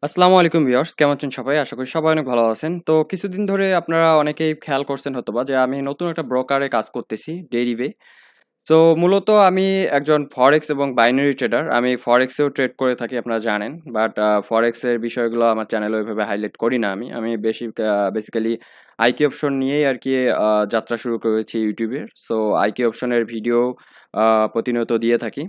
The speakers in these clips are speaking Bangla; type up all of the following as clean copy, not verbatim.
আসসালামু আলাইকুম ভিউয়ার্স, কেমন আছেন সবাই? আশা করি সবাই অনেক ভালো আছেন। তো কিছুদিন ধরে আপনারা অনেকেই খেয়াল করছেন হয়তোবা যে আমি নতুন একটা ব্রোকারে কাজ করতেছি, ডেরিভে। তো মূলত আমি একজন ফরেক্স এবং বাইনারি ট্রেডার। আমি ফরেক্সেও ট্রেড করে থাকি, আপনারা জানেন। বাট ফরেক্সের বিষয়গুলো আমার চ্যানেলে ওইভাবে হাইলাইট করি না আমি। আমি বেসিক্যালি আইকি অপশন নিয়েই আরকি যাত্রা শুরু করেছি ইউটিউবের। সো আইকি অপশনের ভিডিও প্রতিনিয়ত দিয়ে থাকি।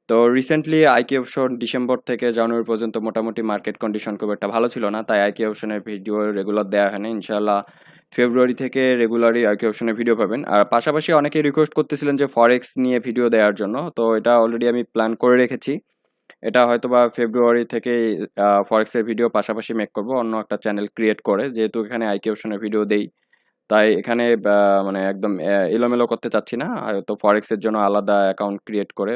তো রিসেন্টলি আইকি অপশন ডিসেম্বর থেকে জানুয়ারি পর্যন্ত মোটামুটি মার্কেট কন্ডিশন খুব একটা ভালো ছিল না, তাই আইকি অপশনের ভিডিও রেগুলার দেওয়া হয় না। ইনশাল্লাহ ফেব্রুয়ারি থেকে রেগুলারই আইকি অপশনের ভিডিও পাবেন। আর পাশাপাশি অনেকেই রিকোয়েস্ট করতেছিলেন যে ফরেক্স নিয়ে ভিডিও দেওয়ার জন্য, তো এটা অলরেডি আমি প্ল্যান করে রেখেছি। এটা হয়তোবা ফেব্রুয়ারি থেকে ফরেক্সের ভিডিও পাশাপাশি মেক করব অন্য একটা চ্যানেল ক্রিয়েট করে, যেহেতু এখানে আইকি অপশনের ভিডিও দেই। তাই এখানে মানে একদম এলোমেলো করতে চাচ্ছি না। হয়তো ফরেক্সের জন্য আলাদা অ্যাকাউন্ট ক্রিয়েট করে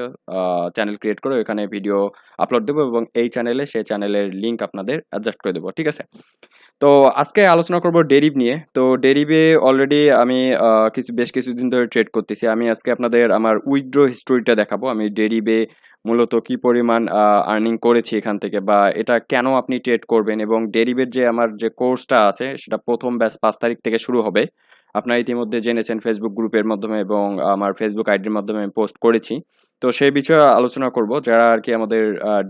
চ্যানেল ক্রিয়েট করে ওখানে ভিডিও আপলোড দেবো এবং এই চ্যানেলে সেই চ্যানেলের লিঙ্ক আপনাদের অ্যাডজাস্ট করে দেবো। ঠিক আছে? তো আজকে আলোচনা করব ডেরিভ নিয়ে। তো ডেরিভে অলরেডি আমি বেশ কিছুদিন ধরে ট্রেড করতেছি। আমি আজকে আপনাদের আমার উইথড্র হিস্টোরিটা দেখাবো। আমি ডেরিভে মূলত কি পরিমাণ আর্নিং করেছি এখান থেকে, বা এটা কেন আপনি ট্রেড করবেন, এবং ডেরিভের যে আমার যে কোর্সটা আছে সেটা প্রথম ব্যাচ 5 তারিখ থেকে শুরু হবে। আপনারা ইতিমধ্যে জেনেছেন ফেসবুক গ্রুপের মাধ্যমে এবং আমার ফেসবুক আইডির মাধ্যমে আমি পোস্ট করেছি। তো সেই বিষয়ে আলোচনা করব। যারা আরকি আমাদের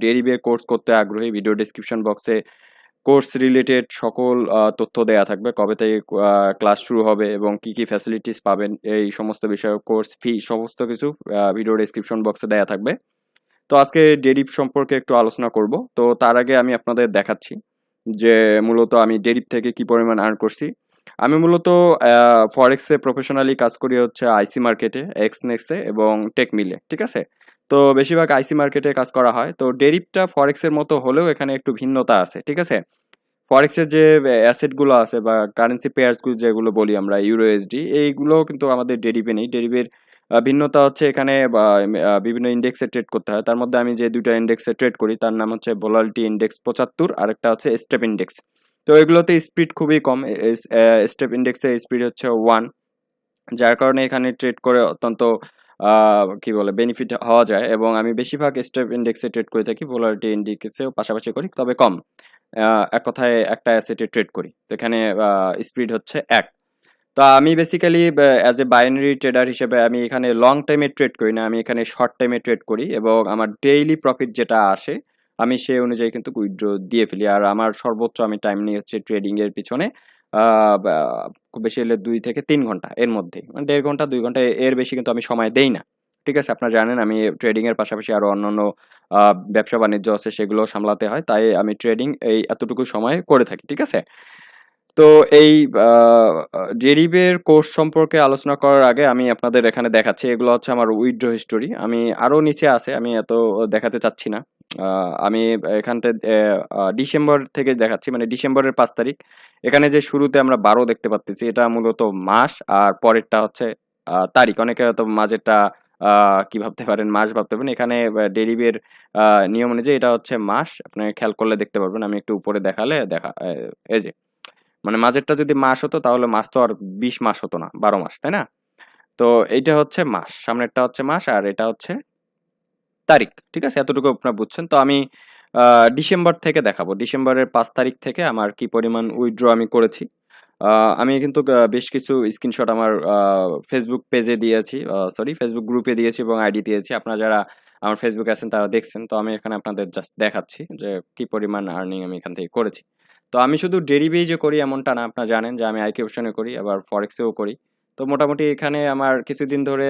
ডেরিভে কোর্স করতে আগ্রহী, ভিডিও ডেসক্রিপশন বক্সে কোর্স রিলেটেড সকল তথ্য দেয়া থাকবে। কবে থেকে ক্লাস শুরু হবে এবং কি, কি ফ্যাসিলিটিস পাবেন, এই সমস্ত বিষয়ে কোর্স ফি সমস্ত কিছু ভিডিও ডেসক্রিপশন বক্সে দেয়া থাকবে। তো আজকে ডেরিভ সম্পর্কে একটু আলোচনা করব। তো তার আগে আমি আপনাদের দেখাচ্ছি যে মূলত আমি ডেরিভ থেকে কি পরিমাণ আর্ন করছি। আমি মূলত ফরেক্সে প্রফেশনালি কাজ করি হচ্ছে আইসি মার্কেটে, এক্সনেক্সে এবং টেকমিলে। ঠিক আছে? তো বেশিরভাগ আইসি মার্কেটে কাজ করা হয়। তো ডেরিভটা ফরেক্সের মতো হলেও এখানে একটু ভিন্নতা আছে। ঠিক আছে? ফরেক্সের যে অ্যাসেট গুলো আছে বা কারেন্সি পেয়ার্স গুলো যেগুলো বলি আমরা, ইউরো এসডি, এইগুলো কিন্তু আমাদের ডেরিভে নেই। ডেরিভের ভিন্নতা হচ্ছে এখানে বিভিন্ন ইন্ডেক্সে ট্রেড করতে হয়। তার মধ্যে আমি যে দুইটা ইন্ডেক্সে ট্রেড করি তার নাম হচ্ছে ভোলাটিলিটি ইন্ডেক্স 75, আর একটা হচ্ছে স্টেপ ইন্ডেক্স। তো এগুলোতে স্পিড খুবই কম। স্টেপ ইন্ডেক্সে স্পিড হচ্ছে 1, যার কারণে এখানে ট্রেড করে অত্যন্ত কি বলে বেনিফিট হওয়া যায়, এবং আমি বেশিরভাগ স্টেপ ইন্ডেক্সে ট্রেড করে থাকি। ভোলাটিলিটি ইন্ডেক্সেও পাশাপাশি করি, তবে কম। এক কথায় একটা অ্যাসেটে ট্রেড করি। তো এখানে স্পিড হচ্ছে 1। তো আমি basically as a binary trader হিসেবে আমি এখানে লং টাইমে ট্রেড করি না, আমি এখানে শর্ট টাইমে ট্রেড করি, এবং আমার ডেইলি প্রফিট যেটা আসে আমি সেই অনুযায়ী কিন্তু উইথড্র দিয়ে ফেলি। আর আমার সর্বোচ্চ আমি টাইম নিই হচ্ছে ট্রেডিং এর পিছনে খুব বেশি হলে 2 থেকে 3 ঘন্টা, এর মধ্যে মানে 1.5 ঘন্টা 2 ঘন্টা, এর বেশি কিন্তু আমি সময় দেই না। ঠিক আছে? আপনারা জানেন আমি ট্রেডিং এর পাশাপাশি আরো অন্যান্য ব্যবসা বাণিজ্য আছে, সেগুলো সামলাতে হয়, তাই আমি ট্রেডিং এই এতটুকু সময় করে থাকি। ঠিক আছে? তো এই ডেরিভের কোর্স সম্পর্কে আলোচনা করার আগে আমি আপনাদের এখানে দেখাচ্ছি, এগুলো হচ্ছে আমার উইথড্র হিস্টোরি। আমি আরো নিচে আছে, আমি এত দেখাতে চাচ্ছি না। আমি এখানতে ডিসেম্বর থেকে দেখাচ্ছি, মানে ডিসেম্বরের 5 তারিখ। এখানে যে শুরুতে আমরা 12 দেখতে পাচ্তেছি, এটা মূলত মাস, আর পরেরটা হচ্ছে তারিখ। অনেকে হয়তো মাঝেরটা কি ভাবতে পারেন, মাস ভাবতে পারেন। এখানে ডেরিভের নিয়ম অনুযায়ী এটা হচ্ছে মাস। আপনি খেয়াল করলে দেখতে পারবেন, আমি একটু উপরে দেখালে এই যে, মানে মাঝেরটা যদি মাস হতো তাহলে মাস তো আর 20 মাস হতো না, 12 মাস, তাই না? তো এইটা হচ্ছে মাস, সামনেরটা হচ্ছে মাস, আর এটা হচ্ছে তারিখ। ঠিক আছে? এতটুকু আপনারা বুঝছেন। তো আমি ডিসেম্বর থেকে দেখাবো। ডিসেম্বরের 5 তারিখ থেকে আমার কি পরিমাণ উইথড্র আমি করেছি। আমি কিন্তু বেশ কিছু স্ক্রিনশট আমার ফেসবুক পেজে দিয়েছি, সরি ফেসবুক গ্রুপে দিয়েছি এবং আইডি দিয়েছি। আপনারা যারা আমার ফেসবুকে আছেন তারা দেখছেন। তো আমি এখানে আপনাদের জাস্ট দেখাচ্ছি যে কি পরিমাণ আর্নিং আমি এখান থেকে করেছি। তো আমি শুধু ডেরিভেই যে করি এমনটা না। আপনারা জানেন যে আমি আইকি অপশনে করি, আবার ফরেক্সেও করি। তো মোটামুটি এখানে আমার কিছুদিন ধরে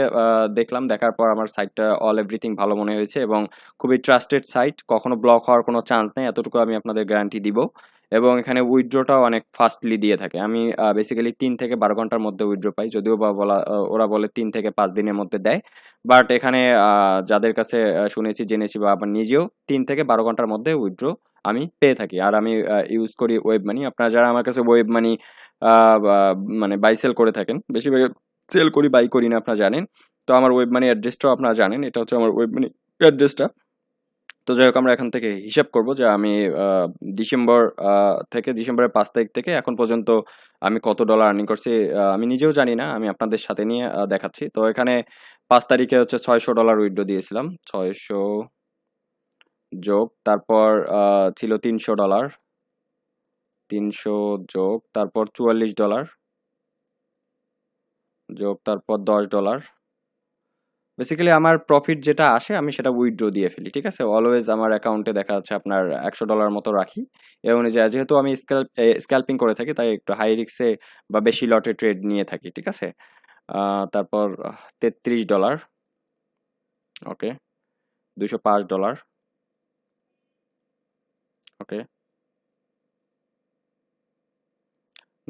দেখলাম, দেখার পর আমার সাইটটা অল এভরিথিং ভালো মনে হয়েছে এবং খুবই ট্রাস্টেড সাইট। কখনো ব্লক হওয়ার কোনো চান্স নেই, এতটুকু আমি আপনাদের গ্যারান্টি দিব। এবং এখানে উইথড্রটাও অনেক ফাস্টলি দিয়ে থাকে। আমি বেসিক্যালি 3 থেকে 12 ঘন্টার মধ্যে উইথড্র পাই। যদিও বা ওরা বলে 3 থেকে 5 দিনের মধ্যে দেয়। বাট এখানে যাদের কাছে শুনেছি, জেনেছি, বা আবার নিজেও 3 থেকে 12 ঘন্টার মধ্যে উইথড্র আমি পেয়ে থাকি। আর আমি ইউজ করি ওয়েব মানি। আপনারা যারা আমার কাছে ওয়েব মানি আ বা মানে বাই সেল করে থাকেন, বেশিরভাগ সেল করি, বাই করি না, আপনারা জানেন। তো আমার ওয়েব মানি অ্যাড্রেসটাও আপনারা জানেন। এটা হচ্ছে আমার ওয়েব মানি অ্যাড্রেসটা। তো যাই হোক, আমরা এখান থেকে হিসাব করব যে আমি ডিসেম্বর ডিসেম্বরের 5 তারিখ থেকে এখন পর্যন্ত আমি কত ডলার আর্নিং করছি আমি নিজেও জানি না। আমি আপনাদের সাথে নিয়ে দেখাচ্ছি। তো এখানে 5 তারিখে হচ্ছে $600 উইথড্র দিয়েছিলাম। 600 যোগ তারপর ছিল $300, 300 যোগ তারপর $44 যোগ তারপর $10। বেসিক্যালি আমার প্রফিট যেটা আসে আমি সেটা উইথড্র দিয়ে ফেলি, ঠিক আছে? অলওয়েজ আমার অ্যাকাউন্টে দেখা যাচ্ছে আপনার $100 মতো রাখি। এই অনুযায়ী যেহেতু আমি স্ক্যাল্পিং করে থাকি তাই একটু হাই রিস্কে বা বেশি লটে ট্রেড নিয়ে থাকি, ঠিক আছে? তারপর $33, ওকে, $205, ওকে,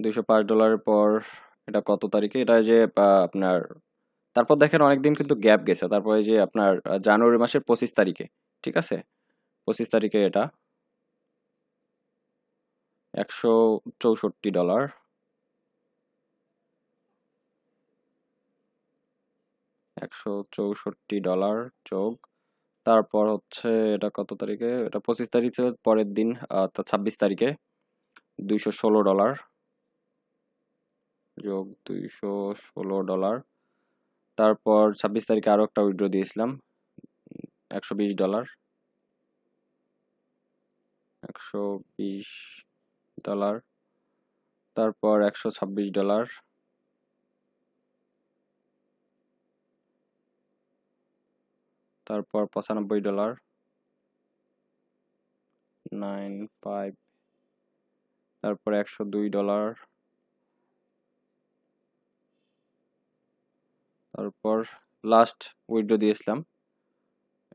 $205 পর এটা কত তারিখে? এটা যে আপনার তারপর দেখেন অনেকদিন কিন্তু গ্যাপ গেছে। তারপরে যে আপনার জানুয়ারি মাসের 25 তারিখে, ঠিক আছে? 25 তারিখে এটা $164, $164 যোগ তারপর হচ্ছে এটা কত তারিখে? এটা 25 তারিখের পরের দিন, 26 তারিখে $216 যোগ $216। তারপর 26 তারিখে আরো একটা উইথড্র দিয়েছিলাম $120, $120। তারপর $126, তারপর $95, 95, তারপর $102, তারপর লাস্ট উইথড্র দিয়েছিলাম,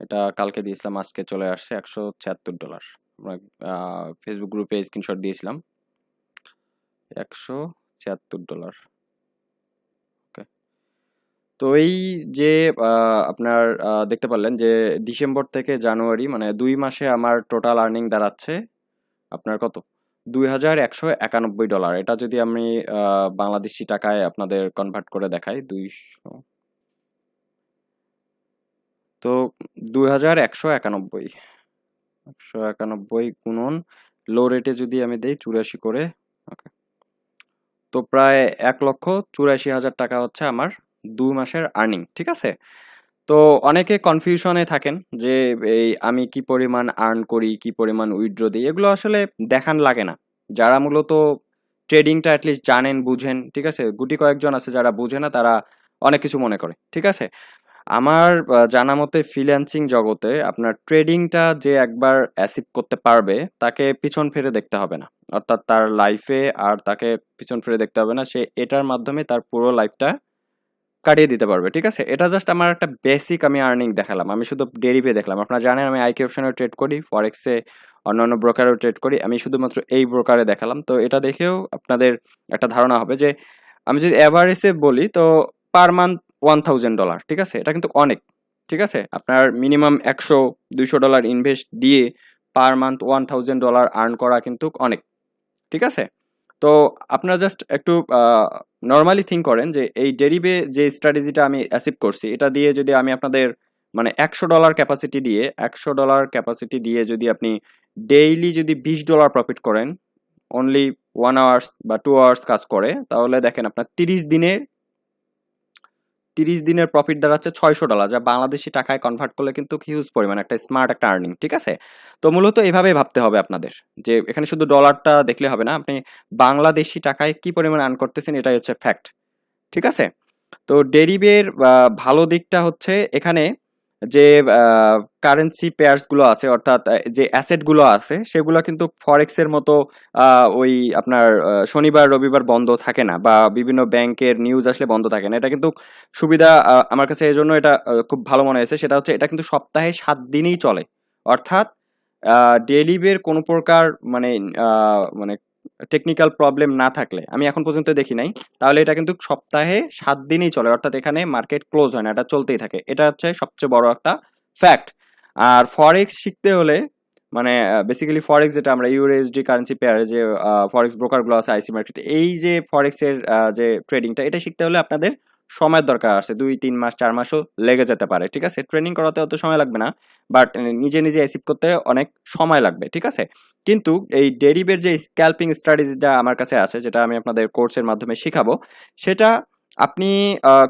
এটা কালকে দিয়েছিলাম, আজকে চলে আসছে $176। আমরা ফেসবুক গ্রুপে স্ক্রিনশট দিয়েছিলাম, $176। ওকে, তো এই যে আপনার দেখতে পারলেন যে ডিসেম্বর থেকে জানুয়ারি মানে 2 মাসে আমার টোটাল আর্নিং দাঁড়াচ্ছে আপনার কত? $2191। এটা যদি আমি বাংলাদেশি টাকায় আপনাদের কনভার্ট করে দেখাই, 200, তো 2191, 191 গুণন লো রেটে যদি আমি দেই 84 করে, ওকে, তো প্রায় 1,84,000 টাকা হচ্ছে আমার 2 মাসের আর্নিং, ঠিক আছে? তো অনেকে কনফিউশনে থাকেন যে এই আমি কি পরিমাণ আর্ন করি, কি পরিমাণ উইথড্র দিই, এগুলো আসলে দেখান লাগে না। যারা মূলত ট্রেডিংটা অ্যাটলিস্ট জানেন, বুঝেন, ঠিক আছে? গুটি কয়েকজন আছে যারা বুঝে না, তারা অনেক কিছু মনে করে, ঠিক আছে? আমার জানা মতে ফ্রিল্যান্সিং জগতে আপনার ট্রেডিংটা যে একবার অ্যাচিভ করতে পারবে তাকে পিছন ফিরে দেখতে হবে না। অর্থাৎ তার লাইফে আর তাকে পিছন ফিরে দেখতে হবে না। সে এটার মাধ্যমে তার পুরো লাইফটা কাটিয়ে দিতে পারবে, ঠিক আছে? এটা জাস্ট আমার একটা বেসিক আমি আর্নিং দেখালাম। আমি শুধু ডেরিভে দেখলাম। আপনারা জানেন আমি আইকি অপশনেও ট্রেড করি, ফরেক্সে অন্যান্য ব্রোকারেও ট্রেড করি। আমি শুধুমাত্র এই ব্রোকারে দেখালাম। তো এটা দেখেও আপনাদের একটা ধারণা হবে যে আমি যদি এভারেজে বলি তো পার মান্থ $1000, ঠিক আছে? এটা কিন্তু অনেক, ঠিক আছে? আপনার মিনিমাম $100-200 ইনভেস্ট দিয়ে পার মান্থ $1000 আর্ন করা কিন্তু অনেক, ঠিক আছে? তো আপনারা জাস্ট একটু নর্মালি থিঙ্ক করেন যে এই ডেরিভে যে স্ট্র্যাটেজিটা আমি অ্যাচিভ করছি এটা দিয়ে যদি আমি আপনাদের মানে $100 ক্যাপাসিটি দিয়ে যদি আপনি ডেইলি যদি $20 প্রফিট করেন, অনলি 1 আওয়ার্স বা 2 আওয়ার্স কাজ করে, তাহলে দেখেন আপনার 30 দিনের প্রফিট দাঁড়াচ্ছে $600, যা বাংলাদেশি টাকায় কনভার্ট করলে কিন্তু হিউজ পরিমাণ একটা স্মার্ট একটা আর্নিং, ঠিক আছে? তো মূলত এভাবেই ভাবতে হবে আপনাদের যে এখানে শুধু ডলারটা দেখলে হবে না, আপনি বাংলাদেশি টাকায় কি পরিমাণ আর্ন করতেছেন এটাই হচ্ছে ফ্যাক্ট, ঠিক আছে? তো ডেরিভের ভালো দিকটা হচ্ছে এখানে যে কারেন্সি পেয়ার্স গুলো আছে, অর্থাৎ যে অ্যাসেট গুলো আছে সেগুলো কিন্তু ফরেক্স এর মতো ওই আপনার শনিবার রবিবার বন্ধ থাকে না, বা বিভিন্ন ব্যাংকের নিউজ আসলে বন্ধ থাকে না। এটা কিন্তু সুবিধা আমার কাছে এই জন্য এটা খুব ভালো মনে হয়েছে, সেটা হচ্ছে এটা কিন্তু সপ্তাহে 7 দিনই চলে। অর্থাৎ ডেলিভের কোনো প্রকার মানে মানে টেকনিক্যাল প্রবলেম না থাকলে, আমি এখন পর্যন্ত দেখি নাই, তাহলে এটা কিন্তু সপ্তাহে 7 দিনই চলে। অর্থাৎ এখানে মার্কেট ক্লোজ হয় না, এটা চলতেই থাকে। এটা হচ্ছে সবচেয়ে বড় একটা ফ্যাক্ট। আর ফরেক্স শিখতে হলে মানে বেসিক্যালি ফরেক্স যেটা আমরা ইউএসডি কারেন্সি পেয়ারে যে ফরেক্স ব্রোকার গুলো আছে আইসি মার্কেট, এই যে ফরেক্স এর যে ট্রেডিংটা এটা শিখতে হলে আপনাদের সময়ের দরকার আছে, 2-3 মাস 4 মাসও লেগে যেতে পারে, ঠিক আছে? ট্রেনিং করাতে অত সময় লাগবে না, বাট নিজে নিজে অ্যাচিভ করতে অনেক সময় লাগবে, ঠিক আছে? কিন্তু এই ডেরিভের যে স্ক্যাল্পিং স্ট্র্যাটেজিটা আমার কাছে আছে, যেটা আমি আপনাদের কোর্সের মাধ্যমে শিখাবো, সেটা আপনি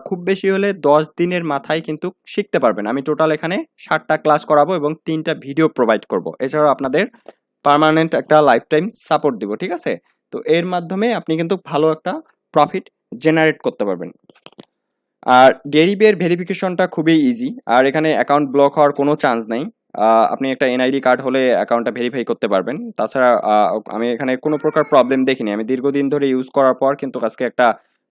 খুব বেশি হলে 10 দিনের মাথায় কিন্তু শিখতে পারবেন। আমি টোটাল এখানে 7টা ক্লাস করাবো এবং 3টা ভিডিও প্রোভাইড করব। এছাড়াও আপনাদের পার্মানেন্ট একটা লাইফ টাইম সাপোর্ট দিব, ঠিক আছে? তো এর মাধ্যমে আপনি কিন্তু ভালো একটা প্রফিট জেনারেট করতে পারবেন। আর ডেরিভের ভেরিফিকেশনটা খুবই ইজি, আর এখানে অ্যাকাউন্ট ব্লক হওয়ার কোনো চান্স নাই। আপনি একটা এনআইডি কার্ড হলে অ্যাকাউন্টটা ভেরিফাই করতে পারবেন। তাছাড়া আমি এখানে কোনো প্রকার প্রবলেম দেখিনি। আমি দীর্ঘদিন ধরে ইউজ করার পর কিন্তু আজকে একটা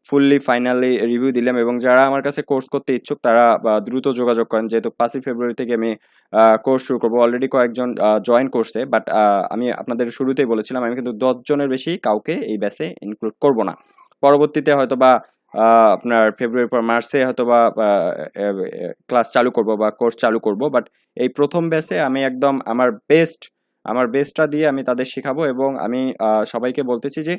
ফুললি ফাইনালি রিভিউ দিলাম, এবং যারা আমার কাছে কোর্স করতে ইচ্ছুক তারা দ্রুত যোগাযোগ করেন, যেহেতু 5ই ফেব্রুয়ারি থেকে আমি কোর্স শুরু করবো। অলরেডি কয়েকজন জয়েন করছে, বাট আমি আপনাদের শুরুতেই বলেছিলাম আমি কিন্তু 10 জনের বেশি কাউকে এই ব্যাচে ইনক্লুড করব না। পরবর্তীতে হয়তো বা আপনার ফেব্রুয়ারি পর মার্চে হয়তো বা ক্লাস চালু করব বা কোর্স চালু করব, বাট এই প্রথম ব্যাচে আমি একদম আমার বেস্টটা দিয়ে আমি তাদের শেখাবো। এবং আমি সবাইকে বলতেছি যে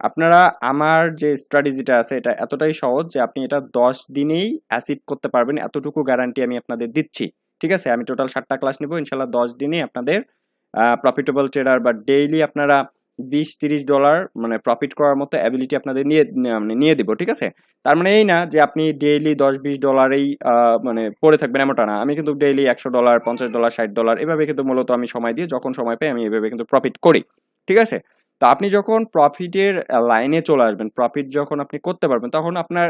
আপনারা, আমার যে স্ট্র্যাটেজিটা আছে এটা এতটাই সহজ যে আপনি এটা 10 দিনেই অ্যাচিভ করতে পারবেন, এতটুকু গ্যারান্টি আমি আপনাদের দিচ্ছি, ঠিক আছে? আমি টোটাল 7টা ক্লাস নেব, ইনশাল্লাহ 10 দিনেই আপনাদের প্রফিটেবল ট্রেডার বা ডেইলি আপনারা $20-30 মানে প্রফিট করার মতো অ্যাবিলিটি আপনাদের মানে নিয়ে দিব, ঠিক আছে? তার মানে এই না যে আপনি ডেইলি $10-20 মানে পড়ে থাকবেন, এমনটা না। আমি কিন্তু ডেইলি $100, $50, $60 এভাবে কিন্তু মূলত আমি সময় দিয়ে, যখন সময় পাই আমি এভাবে কিন্তু প্রফিট করি, ঠিক আছে? তো আপনি যখন প্রফিটের লাইনে চলে আসবেন, প্রফিট যখন আপনি করতে পারবেন, তখন আপনার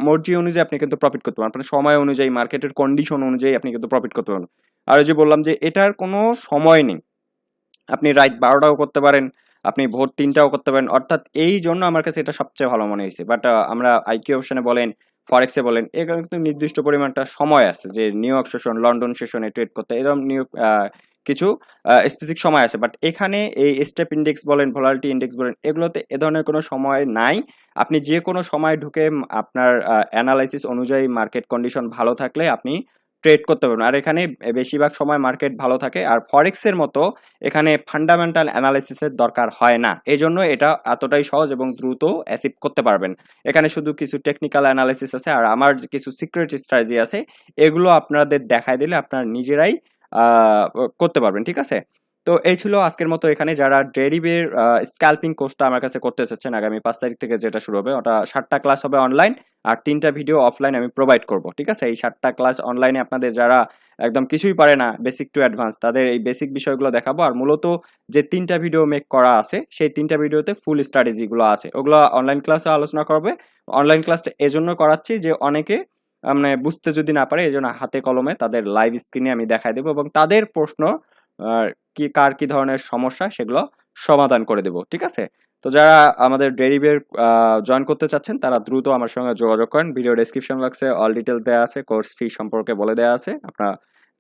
মর্জি অনুযায়ী আপনি কিন্তু প্রফিট করতে পারবেন। আপনার সময় অনুযায়ী, মার্কেটের কন্ডিশন অনুযায়ী আপনি কিন্তু প্রফিট করতে পারবেন। আর ওই যে বললাম যে এটার কোনো সময় নেই। আপনি রাত 12টাও করতে পারেন, আপনি ভোর 3টাও করতে পারেন। অর্থাৎ এই জন্য আমার কাছে এটা সবচেয়ে ভালো মনে হয়েছে। বাট আমরা আইকিউ অপশনে বলেন, ফরেক্সে বলেন, এখানে কিন্তু নির্দিষ্ট পরিমাণটা সময় আছে যে নিউ ইয়র্ক সেশন, লন্ডন সেশনে ট্রেড করতে, এরকম কিছু স্পেসিফিক সময় আছে। বাট এখানে এই স্টেপ ইন্ডেক্স বলেন, ভোলাটিলিটি ইন্ডেক্স বলেন, এগুলোতে এ ধরনের কোনো সময় নাই। আপনি যে কোনো সময় ঢুকে আপনার অ্যানালাইসিস অনুযায়ী মার্কেট কন্ডিশন ভালো থাকলে আপনি ট্রেড করতে পারবেন। আর এখানে বেশিরভাগ সময় মার্কেট ভালো থাকে। আর ফরেক্সের মতো এখানে ফান্ডামেন্টাল অ্যানালাইসিসের দরকার হয় না। এজন্য এটা এতটাই সহজ এবং দ্রুত অ্যাচিভ করতে পারবেন। এখানে শুধু কিছু টেকনিক্যাল অ্যানালাইসিস আছে, আর আমার যে কিছু সিক্রেট স্ট্র্যাটেজি আছে এগুলো আপনাদের দেখায় দিলে আপনারা নিজেরাই করতে পারবেন, ঠিক আছে? তো এই ছিল আজকের মতো। এখানে যারা ডেরিভের স্ক্যাল্পিং কোর্সটা আমার কাছে করতে এসেছেন, আগামী 5 তারিখ থেকে যেটা শুরু হবে, ওটা 7টা ক্লাস হবে অনলাইন, আর 3টা ভিডিও অফলাইন আমি প্রোভাইড করব, ঠিক আছে? এই 7টা ক্লাস অনলাইনে আপনাদের যারা একদম কিছুই পারে না, বেসিক টু অ্যাডভান্স, তাদের এই বেসিক বিষয়গুলো দেখাবো। আর মূলত যে 3টা ভিডিও মেক করা আছে সেই 3টা ভিডিওতে ফুল স্ট্র্যাটেজিগুলো আছে, ওগুলো অনলাইন ক্লাসে আলোচনা করবে। অনলাইন ক্লাসটা এজন্য করাচ্ছি যে অনেকে মানে বুঝতে যদি না পারে, এজন্য হাতে কলমে তাদের লাইভ স্ক্রিনে আমি দেখাই দেবো, এবং তাদের প্রশ্ন কার কি ধরনের সমস্যা সেগুলো সমাধান করে দেব, ঠিক আছে? তো যারা আমাদের ডেরিভের জয়েন করতে চাচ্ছেন তারা দ্রুত আমার সঙ্গে যোগাযোগ করেন। ভিডিও ডেসক্রিপশন বক্সে অল ডিটেলস দেওয়া আছে, কোর্স ফি সম্পর্কে বলে দেওয়া আছে। আপনারা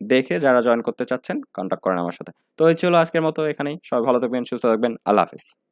দেখে যারা জয়েন করতে চাচ্ছেন কন্ট্যাক্ট করেন আমার সাথে। তো এই ছিল আজকের মতো এখানেই। সবাই ভালো থাকবেন, সুস্থ থাকবেন। আল্লাহ হাফেজ।